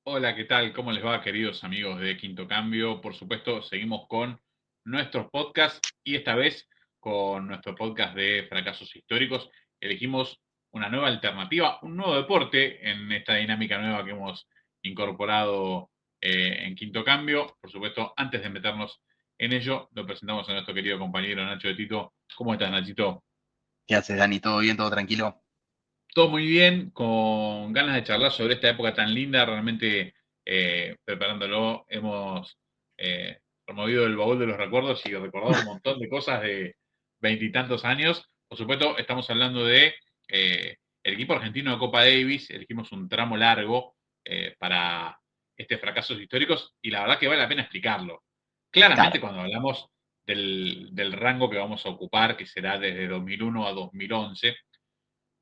Hola, ¿qué tal? ¿Cómo les va, queridos amigos de Quinto Cambio? Por supuesto, seguimos con nuestros podcasts y esta vez con nuestro podcast de fracasos históricos. Elegimos una nueva alternativa, un nuevo deporte en esta dinámica nueva que hemos incorporado en Quinto Cambio. Por supuesto, antes de meternos en ello, lo presentamos a nuestro querido compañero Nacho de Tito. ¿Cómo estás, Nachito? ¿Qué haces, Dani? ¿Todo bien? ¿Todo tranquilo? Todo muy bien, con ganas de charlar sobre esta época tan linda. Realmente, preparándolo, hemos removido el baúl de los recuerdos y recordado un montón de cosas de veintitantos años. Por supuesto, estamos hablando de el equipo argentino de Copa Davis. Elegimos un tramo largo para estos fracasos históricos y la verdad que vale la pena explicarlo. Claro, Claramente, cuando hablamos del rango que vamos a ocupar, que será desde 2001 a 2011,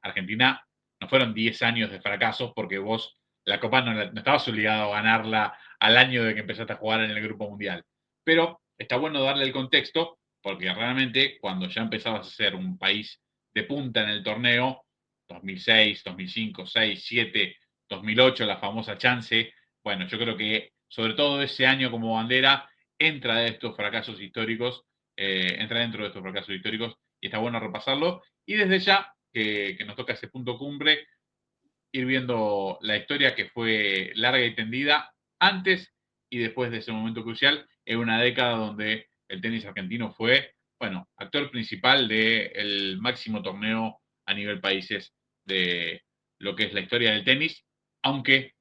Argentina no fueron 10 años de fracasos porque vos la Copa no estabas obligado a ganarla al año de que empezaste a jugar en el Grupo Mundial. Pero está bueno darle el contexto porque realmente cuando ya empezabas a ser un país de punta en el torneo, 2006, 2005, 6, 7, 2008, la famosa chance, bueno, yo creo que sobre todo ese año como bandera entra de estos fracasos históricos, entra dentro de estos fracasos históricos y está bueno repasarlo. Y desde ya que nos toca ese punto cumbre, ir viendo la historia que fue larga y tendida antes y después de ese momento crucial en una década donde el tenis argentino fue, bueno, actor principal del máximo torneo a nivel países de lo que es la historia del tenis, aunque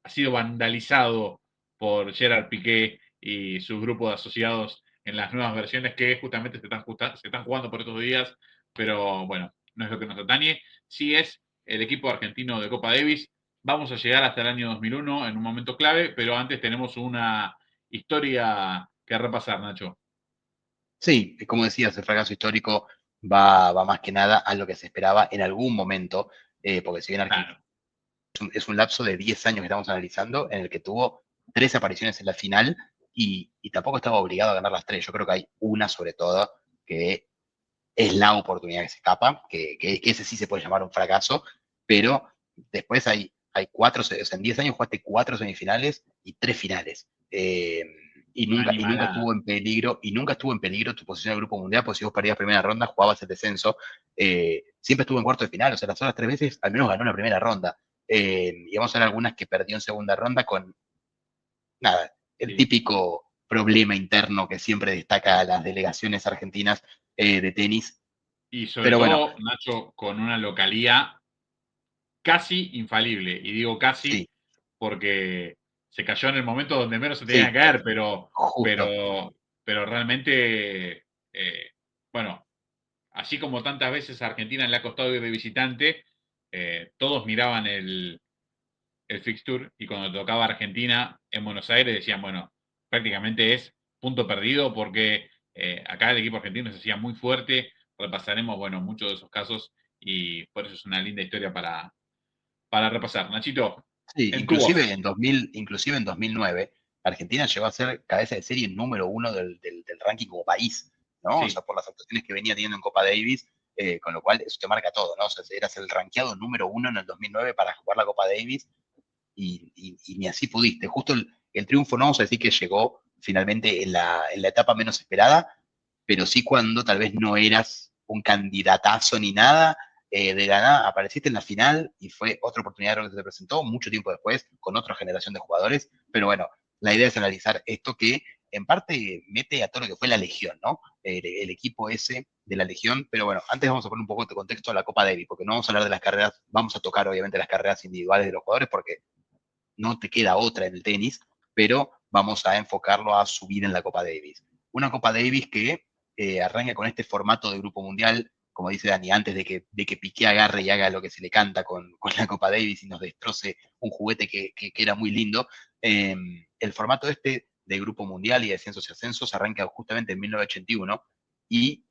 ha sido vandalizado por Gerard Piqué y su grupo de asociados en las nuevas versiones que justamente se están jugando por estos días, pero bueno, no es lo que nos atañe. Sí es el equipo argentino de Copa Davis. Vamos a llegar hasta el año 2001 en un momento clave, pero antes tenemos una historia que repasar, Nacho. sí, como decías, el fracaso histórico va más que nada a lo que se esperaba en algún momento, porque si bien Argentina Claro, es un lapso de 10 años que estamos analizando, en el que tuvo 3 apariciones en la final y tampoco estaba obligado a ganar las tres. Yo creo que hay una sobre todo que es la oportunidad que se escapa, que ese sí se puede llamar un fracaso, pero después hay cuatro, o sea, en 10 años jugaste 4 semifinales y 3 finales. Y una nunca animalada. estuvo en peligro, y nunca estuvo en peligro tu posición en el grupo mundial, porque si vos perdías primera ronda, jugabas el descenso. Siempre estuvo en cuarto de final, o sea, las otras 3 veces al menos ganó la primera ronda. Y vamos a ver algunas que perdió en segunda ronda con nada, el Sí. típico problema interno que siempre destaca a las delegaciones argentinas de tenis. Y sobre Pero bueno, todo, Nacho, con una localía casi infalible. Y digo casi sí, porque se cayó en el momento donde menos se tenía que sí, caer, justo. pero realmente, bueno, así como tantas veces a Argentina le ha costado ir de visitante, todos miraban el fixture y cuando tocaba Argentina en Buenos Aires decían, bueno, prácticamente es punto perdido porque acá el equipo argentino se hacía muy fuerte. Repasaremos, bueno, muchos de esos casos y por eso es una linda historia para repasar. Nachito, Sí, en tu voz. inclusive en 2009, Argentina llegó a ser cabeza de serie número uno del ranking como país, ¿no? O sea, Sí, por las actuaciones que venía teniendo en Copa Davis, con lo cual eso te marca todo, ¿no? O sea, eras el rankeado número uno en el 2009 para jugar la Copa Davis y ni así pudiste. Justo el triunfo, no vamos a decir que llegó finalmente en la etapa menos esperada, pero sí cuando tal vez no eras un candidatazo ni nada, de la nada apareciste en la final y fue otra oportunidad que se te presentó mucho tiempo después con otra generación de jugadores, pero bueno, la idea es analizar esto que en parte mete a todo lo que fue la Legión, ¿no? El equipo ese de la Legión, pero bueno, antes vamos a poner un poco de contexto a la Copa Davis, porque no vamos a hablar de las carreras, vamos a tocar obviamente las carreras individuales de los jugadores, porque no te queda otra en el tenis, pero vamos a enfocarlo a subir en la Copa Davis. Una Copa Davis que arranca con este formato de Grupo Mundial, como dice Dani, antes de que Piqué agarre y haga lo que se le canta con la Copa Davis y nos destroce un juguete que era muy lindo. El formato este de Grupo Mundial y de Descensos y Ascensos arranca justamente en 1981 y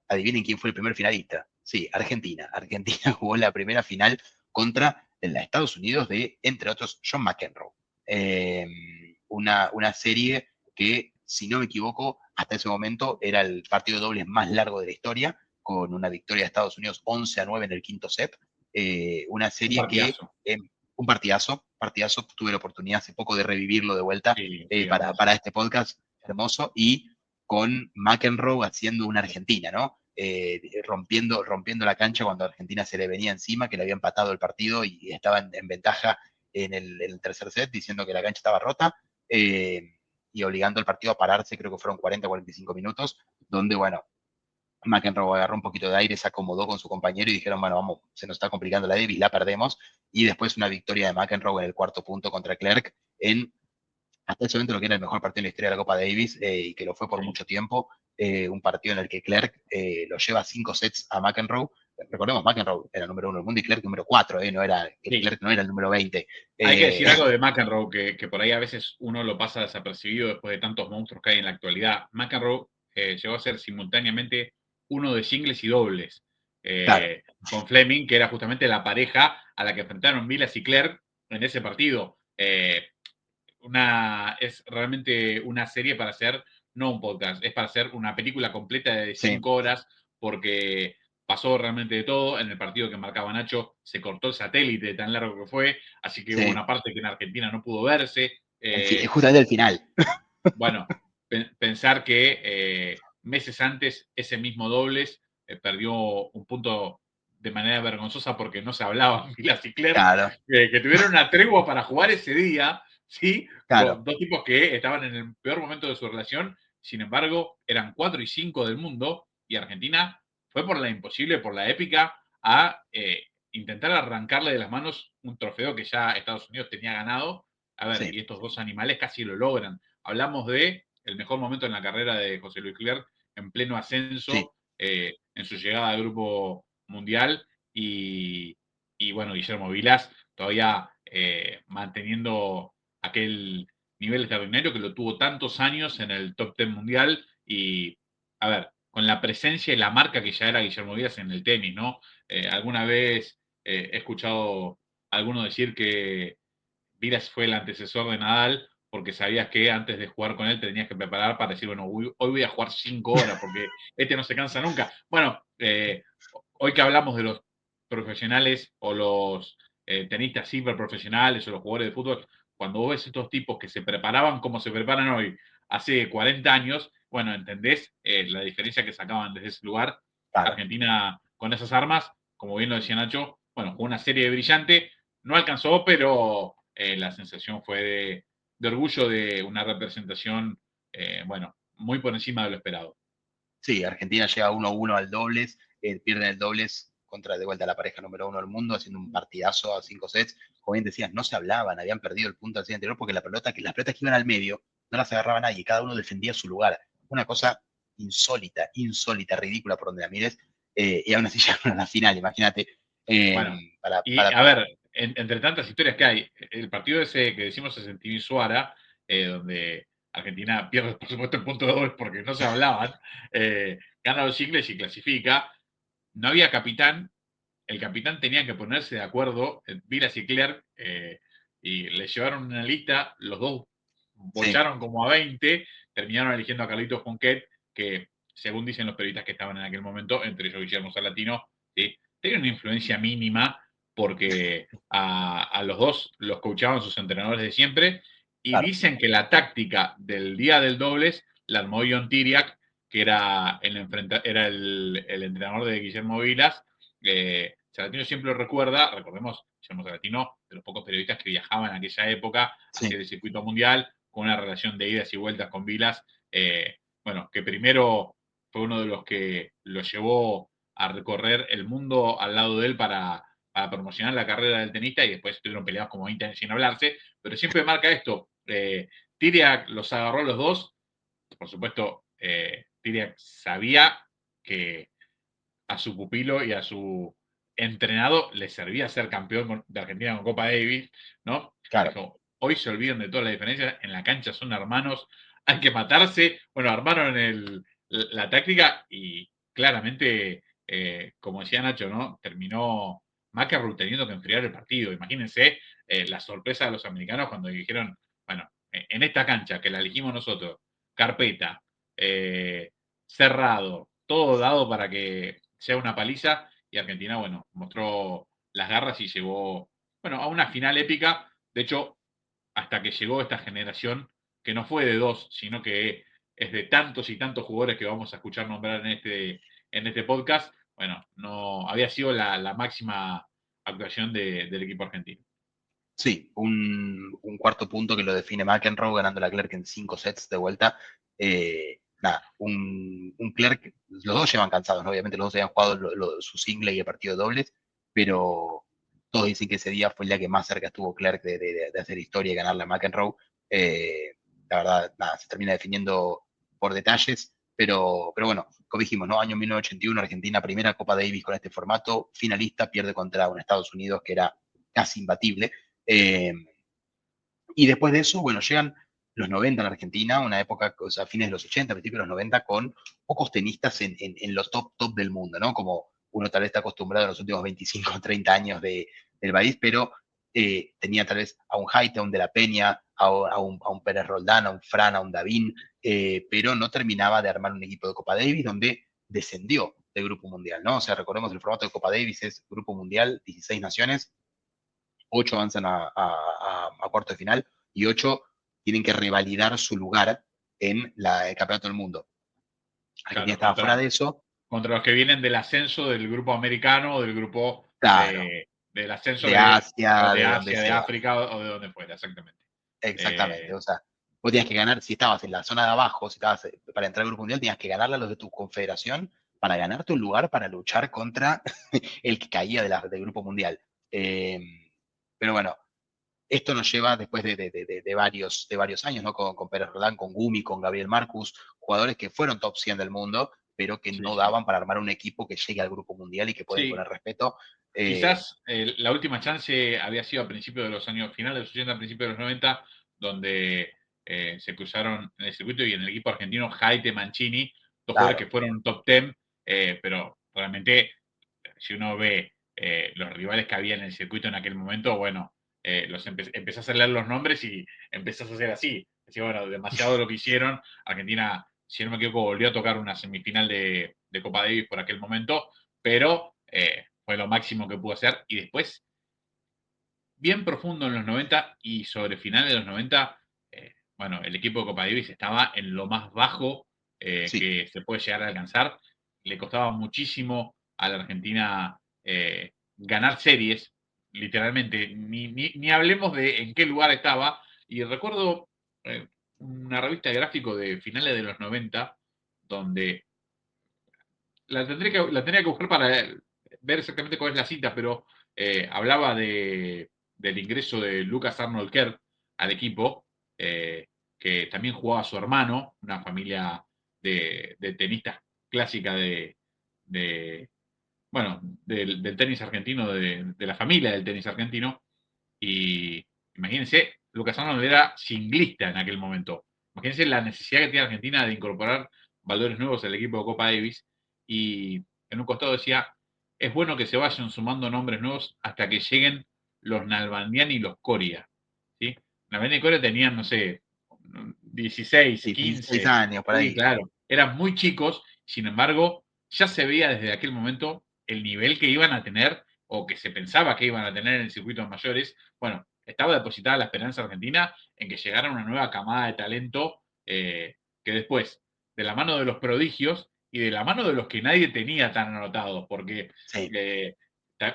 adivinen quién fue el primer finalista. Sí, Argentina. Argentina jugó la primera final contra en Estados Unidos de, entre otros, John McEnroe. Eh, una serie que, si no me equivoco, hasta ese momento era el partido de dobles más largo de la historia, con una victoria de Estados Unidos 11-9 en el quinto set. Una un serie que, partidazo. un partidazo, partidazo, tuve la oportunidad hace poco de revivirlo de vuelta Sí, sí, para hermoso. este podcast hermoso, y con McEnroe haciendo una Argentina, ¿no? Rompiendo la cancha cuando Argentina se le venía encima, que le había empatado el partido y estaba en ventaja en el tercer set, diciendo que la cancha estaba rota, y obligando al partido a pararse, creo que fueron 40 45 minutos, donde, bueno, McEnroe agarró un poquito de aire, se acomodó con su compañero y dijeron, bueno, vamos, se nos está complicando la Davis, la perdemos. Y después una victoria de McEnroe en el cuarto punto contra Clerc en hasta ese momento lo que era el mejor partido en la historia de la Copa Davis, y que lo fue por Sí, mucho tiempo. Un partido en el que Clerc lo lleva 5 sets a McEnroe. Recordemos, McEnroe era el número 1 del mundo y Clerc número 4, no era, que sí. Clerc no era el número 20. Hay que Eh, decir algo de McEnroe, que por ahí a veces uno lo pasa desapercibido después de tantos monstruos que hay en la actualidad. McEnroe llegó a ser simultáneamente uno de singles y dobles, claro, con Fleming, que era justamente la pareja a la que enfrentaron Vilas y Clerc en ese partido. Es realmente una serie para hacer, no un podcast, es para hacer una película completa de sí, 5 horas, porque pasó realmente de todo. En el partido que marcaba Nacho se cortó el satélite de tan largo que fue, así que hubo sí. una parte que en Argentina no pudo verse. Justamente el final. Bueno, pensar que meses antes ese mismo dobles perdió un punto de manera vergonzosa porque no se hablaban Vilas y Clerc, Claro, que tuvieron una tregua para jugar ese día, ¿sí? claro. Con dos tipos que estaban en el peor momento de su relación, sin embargo, eran 4 y 5 del mundo, y Argentina fue por la imposible, por la épica, a intentar arrancarle de las manos un trofeo que ya Estados Unidos tenía ganado. A ver, Sí, y estos dos animales casi lo logran. Hablamos de el mejor momento en la carrera de José Luis Clerc en pleno sí. ascenso, en su llegada al grupo mundial, y bueno, Guillermo Vilas todavía manteniendo aquel nivel extraordinario que lo tuvo tantos años en el top 10 mundial, y a ver, con la presencia y la marca que ya era Guillermo Vilas en el tenis, ¿no? Alguna vez he escuchado a alguno decir que Vilas fue el antecesor de Nadal, porque sabías que antes de jugar con él tenías que preparar para decir, bueno, hoy voy a jugar 5 horas porque este no se cansa nunca. Bueno, hoy que hablamos de los profesionales o los tenistas ciberprofesionales o los jugadores de fútbol, cuando vos ves estos tipos que se preparaban como se preparan hoy, hace 40 años, bueno, entendés la diferencia que sacaban desde ese lugar. Claro. Argentina con esas armas, como bien lo decía Nacho, bueno, jugó una serie brillante, no alcanzó, pero la sensación fue de orgullo de una representación, bueno, muy por encima de lo esperado. Sí, Argentina llega 1-1 al dobles, pierden el dobles contra de vuelta la pareja número 1 del mundo, haciendo un partidazo a 5 sets. Como bien decías, no se hablaban, habían perdido el punto al día anterior porque las pelotas que iban al medio no las agarraba nadie, cada uno defendía su lugar. Una cosa insólita, insólita, ridícula por donde la mires, y aún así llegaron a la final, imagínate. eh, Bueno, para, y para, a ver, entre tantas historias que hay, el partido ese que decimos es en Timisoara, donde Argentina pierde, por supuesto, el punto de dobles porque no se hablaban, gana los singles y clasifica. No había capitán, el capitán tenía que ponerse de acuerdo, Vilas y Clerc, y le llevaron una lista, los dos sí, bocharon como a 20, terminaron eligiendo a Carlitos Conquet, que según dicen los periodistas que estaban en aquel momento, entre ellos Guillermo Salatino, ¿sí? Tenía una influencia mínima porque a los dos los coachaban sus entrenadores de siempre, y claro, dicen que la táctica del día del dobles la armó John Tiriac, que era el entrenador de Guillermo Vilas. Salatino siempre lo recuerda, recordemos, Guillermo Salatino, de los pocos periodistas que viajaban en aquella época a sí, hacer el circuito mundial, con una relación de idas y vueltas con Vilas, bueno, que primero fue uno de los que lo llevó a recorrer el mundo al lado de él para promocionar la carrera del tenista, y después estuvieron peleados como 20 años sin hablarse, pero siempre marca esto. Tiriac los agarró a los dos, por supuesto, Tiriac sabía que a su pupilo y a su entrenado le servía ser campeón de Argentina con Copa Davis, ¿no? claro. Dijo, hoy se olvidan de todas las diferencias, en la cancha son hermanos, hay que matarse. Bueno, armaron la táctica y claramente, como decía Nacho, ¿no? Terminó McEnroe teniendo que enfriar el partido. Imagínense la sorpresa de los americanos cuando dijeron, bueno, en esta cancha que la elegimos nosotros, carpeta, cerrado, todo dado para que sea una paliza, y Argentina, bueno, mostró las garras y llegó, bueno, a una final épica De hecho, hasta que llegó esta generación, que no fue de dos, sino que es de tantos y tantos jugadores que vamos a escuchar nombrar en este podcast, bueno, no había sido la máxima actuación del equipo argentino. Sí, un cuarto punto que lo define McEnroe ganando la Clerc en 5 sets de vuelta. Nada, un Clerc, los dos llevan cansados, ¿no? Obviamente los dos habían jugado su single y el partido de dobles, pero todos dicen que ese día fue el día que más cerca estuvo Clerc de hacer historia y ganarle a McEnroe. Eh, la verdad, nada, se termina definiendo por detalles, pero bueno, como dijimos, ¿no? Año 1981, Argentina, primera Copa Davis con este formato, finalista, pierde contra un Estados Unidos que era casi imbatible. Eh, y después de eso, bueno, llegan los 90 en Argentina, una época, o sea, fines de los 80, principios de los 90, con pocos tenistas en los top del mundo, ¿no? Como uno tal vez está acostumbrado en los últimos 25 o 30 años del país, pero tenía tal vez a un Haite, a un De la Peña, a un Pérez Roldán, a un Fran, a un Davín, pero no terminaba de armar un equipo de Copa Davis donde descendió del Grupo Mundial, ¿no? O sea, recordemos el formato de Copa Davis es Grupo Mundial, 16 naciones, 8 avanzan a cuarto de final y 8 tienen que revalidar su lugar en el Campeonato del Mundo. Argentina Claro, estaba fuera de eso. contra los que vienen del ascenso del grupo americano o del grupo Claro, del ascenso de Asia, de de donde Asia, de sea. África o de donde fuera, exactamente. Exactamente. Eh, O sea, vos tenías que ganar, si estabas en la zona de abajo, si estabas para entrar al Grupo Mundial, tenías que ganarle a los de tu confederación para ganarte un lugar para luchar contra el que caía del Grupo Mundial. Eh, pero bueno, esto nos lleva después de varios años, ¿no? Con Pérez Roldán, con Gumi, con Gabriel Marcus, jugadores que fueron top 100 del mundo, pero que sí, no sí. daban para armar un equipo que llegue al Grupo Mundial y que pueda Sí, imponer respeto. Eh, quizás la última chance había sido a principios de los años finales de los 80, a principios de los 90, donde se cruzaron en el circuito y en el equipo argentino Jaite Mancini, dos jugadores que claro, fueron top 10, pero realmente si uno ve los rivales que había en el circuito en aquel momento, bueno, empezás a leer los nombres y empezás a hacer así. Decía, bueno, demasiado lo que hicieron. Argentina, si no me equivoco, volvió a tocar una semifinal de Copa Davis por aquel momento, pero fue lo máximo que pudo hacer. Y después, bien profundo en los 90 y sobre finales de los 90, bueno, el equipo de Copa Davis estaba en lo más bajo sí, que se puede llegar a alcanzar. Le costaba muchísimo a la Argentina ganar series, literalmente. Ni hablemos de en qué lugar estaba. Y recuerdo una revista de gráfico de finales de los 90, donde la tendría que buscar para ver exactamente cuál es la cita, pero hablaba del ingreso de Lucas Arnold Kerr al equipo, que también jugaba su hermano, una familia de tenistas clásica de, bueno, del tenis argentino, de la familia del tenis argentino, y imagínense, Lucas Arnold era singlista en aquel momento. Imagínense la necesidad que tiene Argentina de incorporar valores nuevos al equipo de Copa Davis. Y en un costado decía, es bueno que se vayan sumando nombres nuevos hasta que lleguen los Nalbandian y los Coria. ¿Sí? Nalbandian y Coria tenían, no sé, 16, 16 15, años por sí, ahí. claro, eran muy chicos, sin embargo, ya se veía desde aquel momento el nivel que iban a tener o que se pensaba que iban a tener en el circuito de mayores. Bueno, estaba depositada la esperanza argentina en que llegara una nueva camada de talento que después, de la mano de los prodigios y de la mano de los que nadie tenía tan anotados, porque Sí, eh,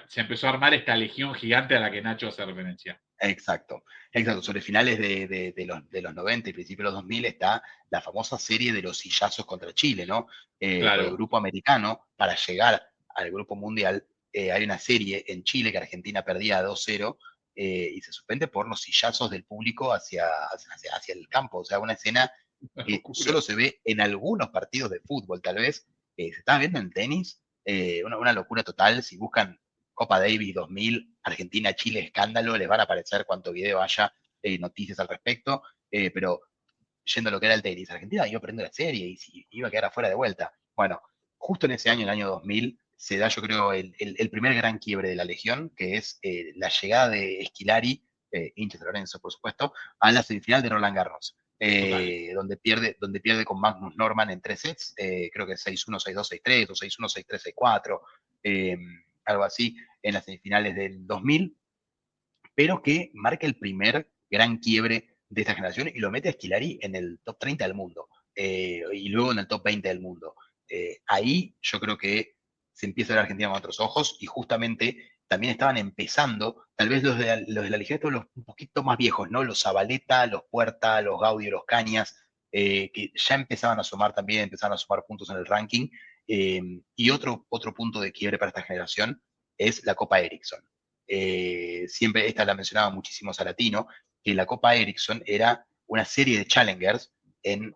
se empezó a armar esta legión gigante a la que Nacho hace referencia. exacto. Exacto. Sobre finales de los 90 y principios de los 2000 está la famosa serie de los sillazos contra Chile, ¿no? Por el Claro, grupo americano, para llegar al grupo mundial, hay una serie en Chile que Argentina perdía 2-0 y se suspende por los sillazos del público hacia el campo. O sea, una escena una que locura. solo se ve en algunos partidos de fútbol, tal vez. Se está viendo en tenis, una locura total. Si buscan Copa Davis 2000, Argentina, Chile, escándalo, les van a aparecer cuanto video haya, noticias al respecto, pero yendo a lo que era el tenis, Argentina iba perdiendo la serie y iba a quedar afuera de vuelta. Bueno, justo en ese año, el año 2000, se da yo creo el primer gran quiebre de la Legión, que es la llegada de Esquilari, hinchas de Lorenzo por supuesto, a la semifinal de Roland Garros. Total. Donde pierde con Magnus Norman en 3 sets, creo que 6-1, 6-2, 6-3, o 6-1, 6-3, 6-4, algo así, en las semifinales del 2000, pero que marca el primer gran quiebre de esta generación y lo mete a Schillaci en el top 30 del mundo, y luego en el top 20 del mundo. Ahí yo creo que se empieza a ver a Argentina con otros ojos y justamente también estaban empezando, tal vez los de la Ligera, los un poquito más viejos, ¿no? Los Zabaleta, los Puerta, los Gaudio, los Cañas, que ya empezaban a sumar también, empezaban a sumar puntos en el ranking. Y otro punto de quiebre para esta generación es la Copa Ericsson. Siempre esta la mencionaba muchísimo Salatino, que la Copa Ericsson era una serie de challengers en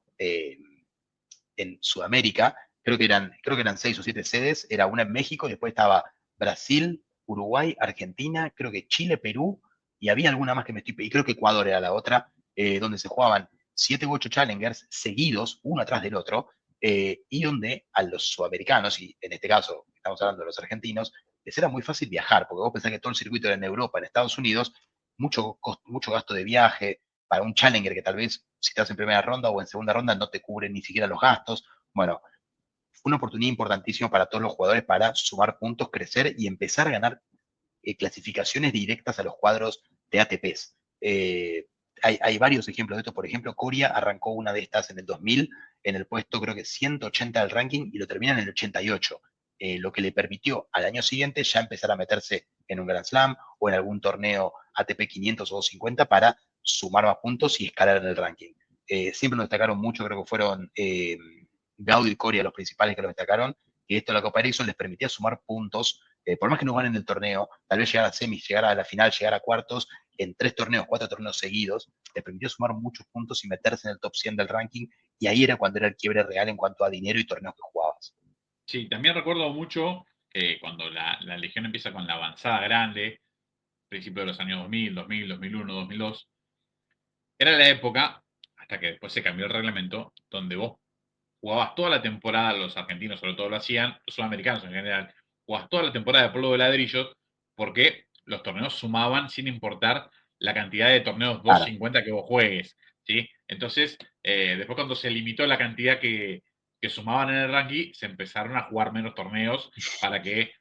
Sudamérica, creo que eran 6 o 7 sedes, era una en México, y después estaba Brasil, Uruguay, Argentina, creo que Chile, Perú, y había alguna más que y creo que Ecuador era la otra, donde se jugaban 7 u 8 challengers seguidos, uno atrás del otro, y donde a los sudamericanos, y en este caso estamos hablando de los argentinos, les era muy fácil viajar, porque vos pensás que todo el circuito era en Europa, en Estados Unidos, mucho gasto de viaje, para un challenger que tal vez si estás en primera ronda o en segunda ronda no te cubren ni siquiera los gastos. Bueno, fue una oportunidad importantísima para todos los jugadores para sumar puntos, crecer y empezar a ganar clasificaciones directas a los cuadros de ATPs. Hay varios ejemplos de esto. Por ejemplo, Coria arrancó una de estas en el 2000, en el puesto creo que 180 del ranking y lo termina en el 88, lo que le permitió al año siguiente ya empezar a meterse en un Grand Slam o en algún torneo ATP 500 o 250 para sumar más puntos y escalar en el ranking. Siempre nos destacaron mucho, creo que fueron Gaudio y Coria los principales que lo destacaron, que esto la Copa Ericsson les permitía sumar puntos, por más que no ganen el torneo, tal vez llegar a semis, llegar a la final, llegar a cuartos, en 3 torneos, 4 torneos seguidos, les permitió sumar muchos puntos y meterse en el top 100 del ranking, y ahí era cuando era el quiebre real en cuanto a dinero y torneos que jugabas. Sí, también recuerdo mucho que cuando la Legión empieza con la avanzada grande, principio de los años 2000, 2000, 2001, 2002, era la época, hasta que después se cambió el reglamento, donde vos jugabas toda la temporada, los argentinos sobre todo lo hacían, los sudamericanos en general, jugabas toda la temporada de polvo de ladrillos, porque los torneos sumaban sin importar la cantidad de torneos Claro, 250 que vos juegues, ¿sí? Entonces, después cuando se limitó la cantidad que sumaban en el ranking, se empezaron a jugar menos torneos para que,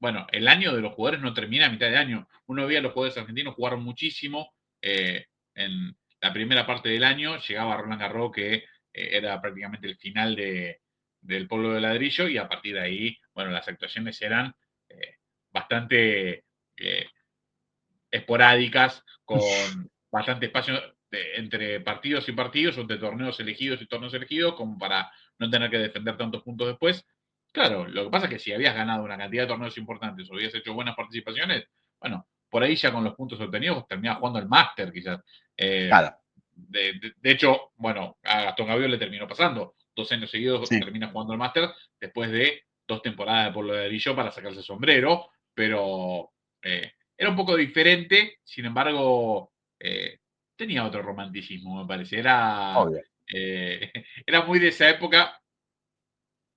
bueno, el año de los jugadores no termina a mitad de año. Uno veía a los jugadores argentinos jugar muchísimo en la primera parte del año, llegaba Roland Garros que era prácticamente el final del polvo de ladrillo y a partir de ahí, bueno, las actuaciones eran bastante esporádicas, con bastante espacio entre partidos y partidos, o entre torneos elegidos y torneos elegidos, como para no tener que defender tantos puntos después. Claro, lo que pasa es que si habías ganado una cantidad de torneos importantes o habías hecho buenas participaciones, bueno, por ahí ya con los puntos obtenidos terminabas jugando el máster quizás. Eh, claro, de hecho, bueno, a Gastón Gabriel le terminó pasando. 2 años seguidos sí. termina jugando el máster después de 2 temporadas de Polo de Ladrillo para sacarse el sombrero, pero era un poco diferente, sin embargo, tenía otro romanticismo, me parece. Obvio. Eh, era muy de esa época,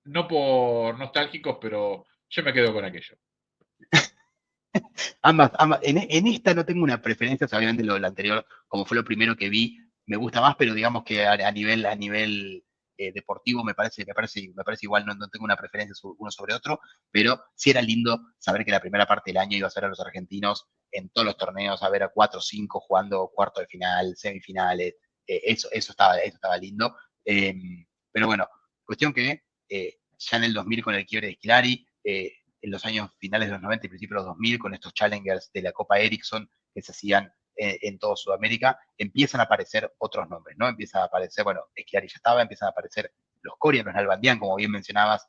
no por nostálgicos, pero yo me quedo con aquello. Ambas, en esta no tengo una preferencia, obviamente lo anterior, como fue lo primero que vi, me gusta más, pero digamos que a nivel deportivo me parece igual, no tengo una preferencia uno sobre otro, pero sí era lindo saber que la primera parte del año iba a ser a los argentinos en todos los torneos, a ver a 4 o 5 jugando cuarto de final, semifinales, eso estaba lindo. Eh, pero bueno, cuestión que ya en el 2000 con el quiebre de Schillaci, en los años finales de los 90 y principios de los 2000, con estos challengers de la Copa Ericsson que se hacían en toda Sudamérica, empiezan a aparecer otros nombres, ¿no? Empieza a aparecer, bueno, Schillaci ya estaba, empiezan a aparecer los Corea, los Nalbandian, como bien mencionabas,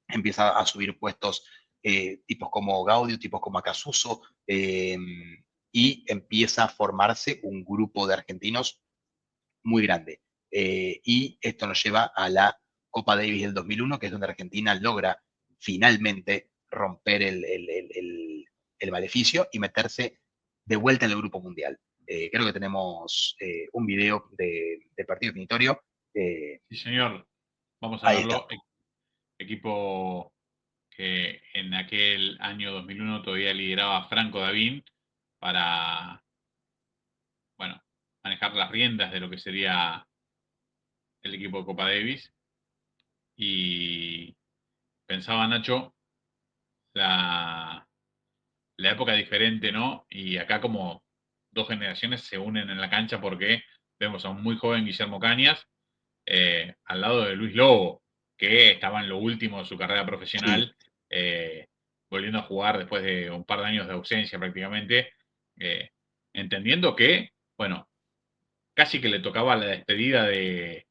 empieza a subir puestos tipos como Gaudio, tipos como Acasuso, y empieza a formarse un grupo de argentinos muy grande. Y esto nos lleva a la Copa Davis del 2001, que es donde Argentina logra finalmente romper el maleficio y meterse de vuelta en el Grupo Mundial. Creo que tenemos un video del partido definitorio. Sí, señor, vamos a Ahí está. verlo. Equipo que en aquel año 2001 todavía lideraba Franco Davín para, bueno, manejar las riendas de lo que sería el equipo de Copa Davis. Y pensaba Nacho, la, la época diferente, ¿no? Y acá como dos generaciones se unen en la cancha porque vemos a un muy joven Guillermo Cañas al lado de Luis Lobo, que estaba en lo último de su carrera Sí, profesional, eh, volviendo a jugar después de un par de años de ausencia prácticamente, eh, entendiendo que, bueno, casi que le tocaba la despedida del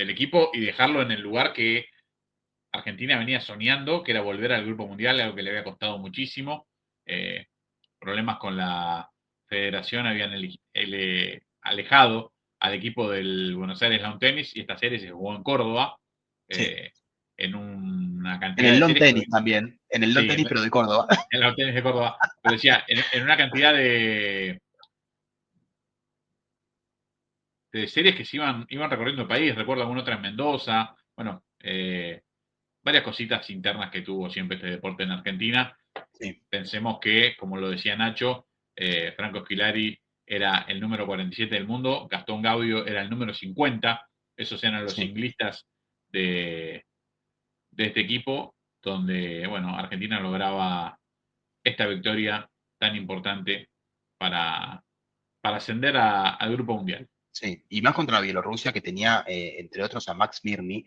equipo y dejarlo en el lugar que Argentina venía soñando, que era volver al Grupo Mundial, algo que le había costado muchísimo. Eh, Problemas con la federación habían alejado al equipo del Buenos Aires Lawn Tennis y esta serie se jugó en Córdoba, sí. eh, en una En cantidad el de lawn series que, tenis también. En el lawn sí, tenis, pero de Córdoba. en Lawn Tennis de Córdoba, pero decía, en una cantidad de series que se iban recorriendo el país, recuerdo alguna otra en Mendoza, bueno, varias cositas internas que tuvo siempre este deporte en Argentina. Sí, Pensemos que, como lo decía Nacho, Franco Scolari era el número 47 del mundo, Gastón Gaudio era el número 50, esos eran los sí. singlistas de este equipo, donde, bueno, Argentina lograba esta victoria tan importante para, para ascender al Grupo Mundial. Sí, y más contra Bielorrusia, que tenía, entre otros, a Max Mirny,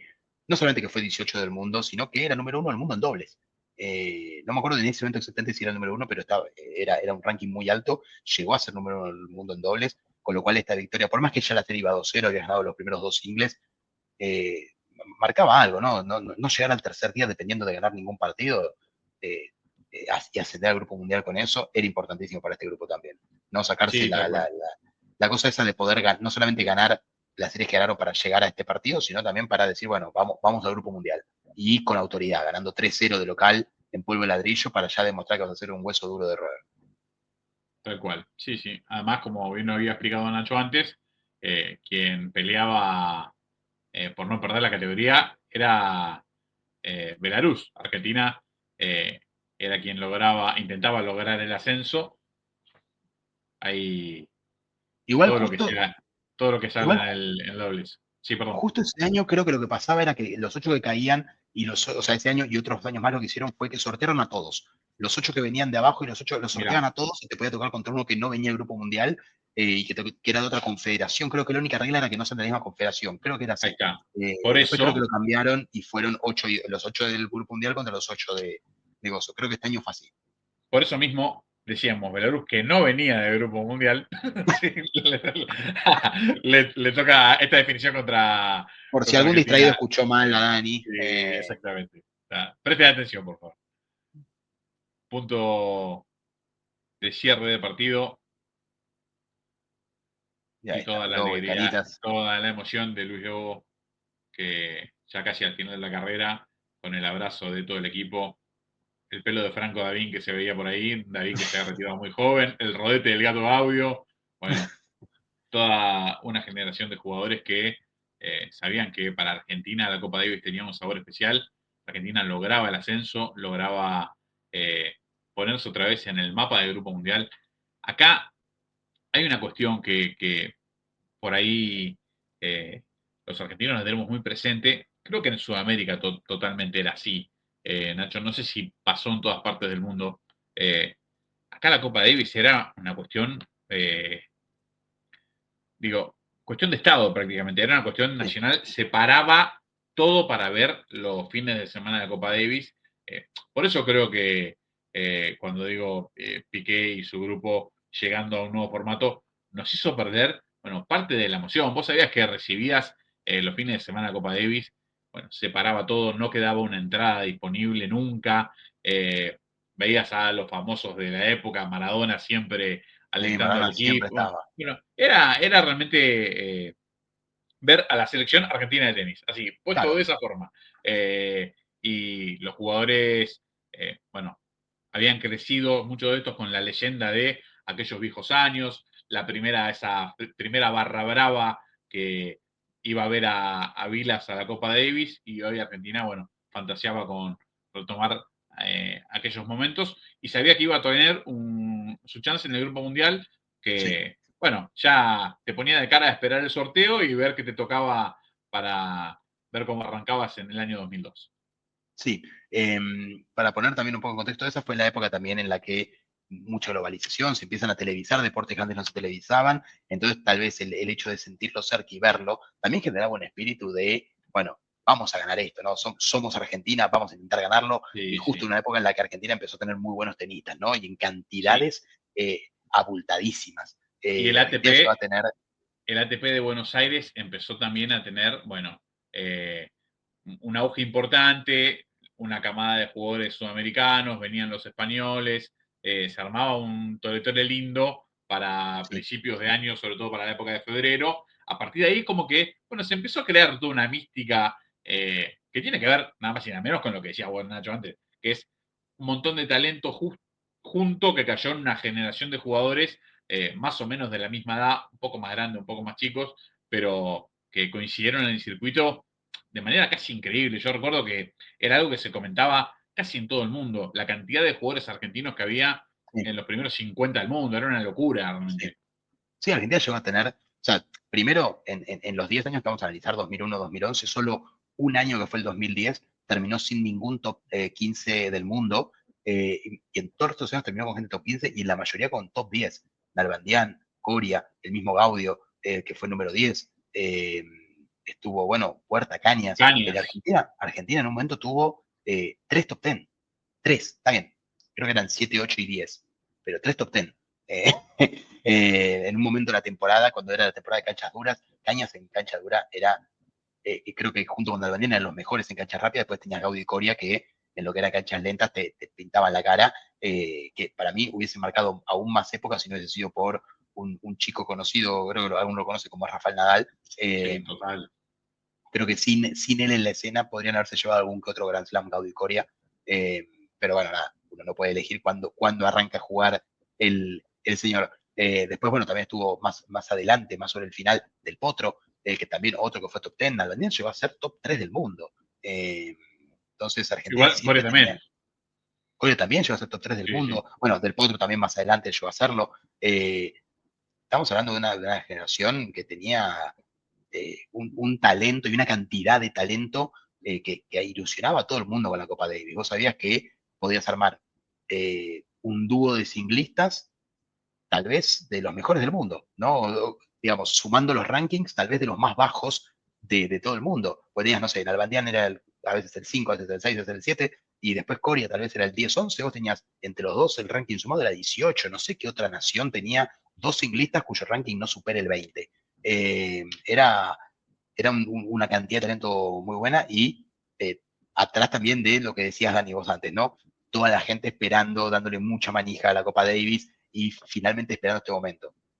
no solamente que fue 18 del mundo, sino que era número uno del mundo en dobles. No me acuerdo en ese momento exactamente si era el número uno, pero era un ranking muy alto, llegó a ser número uno del mundo en dobles, con lo cual esta victoria, por más que ya la serie iba 2-0, había ganado los primeros dos singles, eh, marcaba algo, ¿no? No llegar al tercer día dependiendo de ganar ningún partido eh, y ascender al Grupo Mundial con eso, era importantísimo para este grupo también. No sacarse Sí, tal cual. la cosa esa de poder no solamente ganar las series que ganaron para llegar a este partido, sino también para decir, bueno, vamos al Grupo Mundial. Y con autoridad, ganando 3-0 de local en polvo de ladrillo para ya demostrar que vas a ser un hueso duro de roer. Tal cual. Sí, sí. Además, como bien lo había explicado Nacho antes, quien peleaba por no perder la categoría era Belarus. Argentina eh, era quien intentaba lograr el ascenso. Hay Igual todo lo que justo, sea, todo lo que se igual habla en dobles. Sí, perdón. justo ese año creo que lo que pasaba era que los ocho que caían, o sea, ese año y otros años más lo que hicieron fue que sortearon a todos. Los ocho que venían de abajo y los ocho los Mirá, sorteaban a todos y te podía tocar contra uno que no venía del Grupo Mundial y que era de otra confederación. Creo que la única regla era que no sean de la misma confederación. Creo que era ahí así. está. Por Después creo que eso, lo cambiaron y fueron los ocho del Grupo Mundial contra los ocho de Gozo. Creo que este año fue así. por eso mismo decíamos, Belarus que no venía del Grupo Mundial, sí, le toca esta definición Por si contra algún distraído Argentina. escuchó mal a Dani, Sí, exactamente. Presten atención, por favor. Punto de cierre de partido y ahí y está, toda la Lobo y alegría, Caritas. toda la emoción de Luis Lobo, que ya casi al final de la carrera, con el abrazo de todo el equipo, el pelo de Franco Davín que se veía por ahí, Davín que se había retirado muy joven, el rodete del gato Audio, bueno, toda una generación de jugadores que sabían que para Argentina la Copa Davis tenía un sabor especial. Argentina lograba el ascenso, lograba eh, ponerse otra vez en el mapa del Grupo Mundial. Acá hay una cuestión que por ahí los argentinos la tenemos muy presente. Creo que en Sudamérica totalmente era así. Nacho, no sé si pasó en todas partes del mundo. Eh, Acá la Copa Davis era una cuestión digo, cuestión de Estado prácticamente, era una cuestión Sí, nacional, separaba todo para ver los fines de semana de Copa Davis. Por eso creo que cuando digo Piqué y su grupo llegando a un nuevo formato, nos hizo perder, bueno, parte de la emoción. Vos sabías que recibías los fines de semana de Copa Davis, bueno, separaba todo, no quedaba una entrada disponible nunca. eh, Veías a los famosos de la época, Maradona siempre sí, alentando al Maradona siempre equipo. estaba. Bueno, era realmente ver a la selección argentina de tenis, así, puesto de Claro, esa forma. Y los jugadores, bueno, habían crecido, muchos de estos con la leyenda de aquellos viejos años, esa primera barra brava que iba a ver a Vilas a la Copa Davis y hoy Argentina, bueno, fantaseaba con retomar aquellos momentos y sabía que iba a tener su chance en el Grupo Mundial sí. que, bueno, ya te ponía de cara a esperar el sorteo y ver qué te tocaba para ver cómo arrancabas en el año 2002. Sí, para poner también un poco en contexto, esa fue la época también en la que mucha globalización, se empiezan a televisar, deportes que antes no se televisaban, entonces tal vez el hecho de sentirlo cerca y verlo también generaba un espíritu de, bueno, vamos a ganar esto, ¿no? Somos Argentina, vamos a intentar ganarlo, y Sí, justo sí, en una época en la que Argentina empezó a tener muy buenos tenistas, ¿no? Y en sí. cantidades abultadísimas. Y el Argentina llegó a ATP, tener, el ATP de Buenos Aires empezó también a tener, bueno, un auge importante, una camada de jugadores sudamericanos, venían los españoles, se armaba un toletole lindo para sí, principios de año, sobre todo para la época de febrero. A partir de ahí, como que, bueno, se empezó a crear toda una mística que tiene que ver nada más y nada menos con lo que decía bueno, Nacho antes, que es un montón de talento junto que cayó en una generación de jugadores más o menos de la misma edad, un poco más grande, un poco más chicos, pero que coincidieron en el circuito de manera casi increíble. Yo recuerdo que era algo que se comentaba casi en todo el mundo, la cantidad de jugadores argentinos que había sí, en los primeros 50 del mundo, era una locura sí. realmente. Sí, Argentina llegó a tener, o sea, primero, en los 10 años que vamos a analizar, 2001-2011, solo un año que fue el 2010, terminó sin ningún top 15 del mundo, y en todos estos años terminó con gente top 15 y en la mayoría con top 10. Nalbandián, Coria, el mismo Gaudio, que fue número 10, estuvo, bueno, Puerta Cañas. Cañas, Argentina en un momento tuvo 3 top 10, 3, está bien, creo que eran 7, 8 y 10, pero 3 top 10. Eh, en un momento de la temporada, cuando era la temporada de canchas duras, Cañas en cancha dura era, creo que junto con Albandina eran los mejores en canchas rápidas, después tenías Gaudi y Coria que en lo que era canchas lentas te pintaban la cara, que para mí hubiese marcado aún más épocas si no hubiese sido por un chico conocido, creo que alguno lo conoce como Rafael Nadal. sí, total. Creo que sin él en la escena podrían haberse llevado algún que otro Grand Slam Gaudi y Coria, pero bueno, nada, uno no puede elegir cuándo arranca a jugar el señor. Después, bueno, también estuvo más adelante, más sobre el final del Potro, que también otro que fue top 10, Nalbandián llegó a ser top 3 del mundo. Entonces Argentina Igual, Corea siempre tenía, también. Corea también llegó a ser top 3 del Sí, sí. mundo, bueno, del Potro también más adelante llegó a serlo. Estamos hablando de una generación que tenía un talento y una cantidad de talento que ilusionaba a todo el mundo con la Copa Davis. Vos sabías que podías armar un dúo de singlistas, tal vez de los mejores del mundo, ¿no? Digamos, sumando los rankings, tal vez de los más bajos de todo el mundo. Pues tenías, no sé, Nalbandián era a veces el 5, a veces el 6, a veces el 7, y después Coria tal vez era el 10-11, vos tenías entre los dos el ranking sumado era 18, no sé qué otra nación tenía dos singlistas cuyo ranking no supere el 20. Era una cantidad de talento muy buena y atrás también de lo que decías, Dani, vos antes, ¿no? Toda la gente esperando, dándole mucha manija a la Copa Davis y finalmente esperando este momento.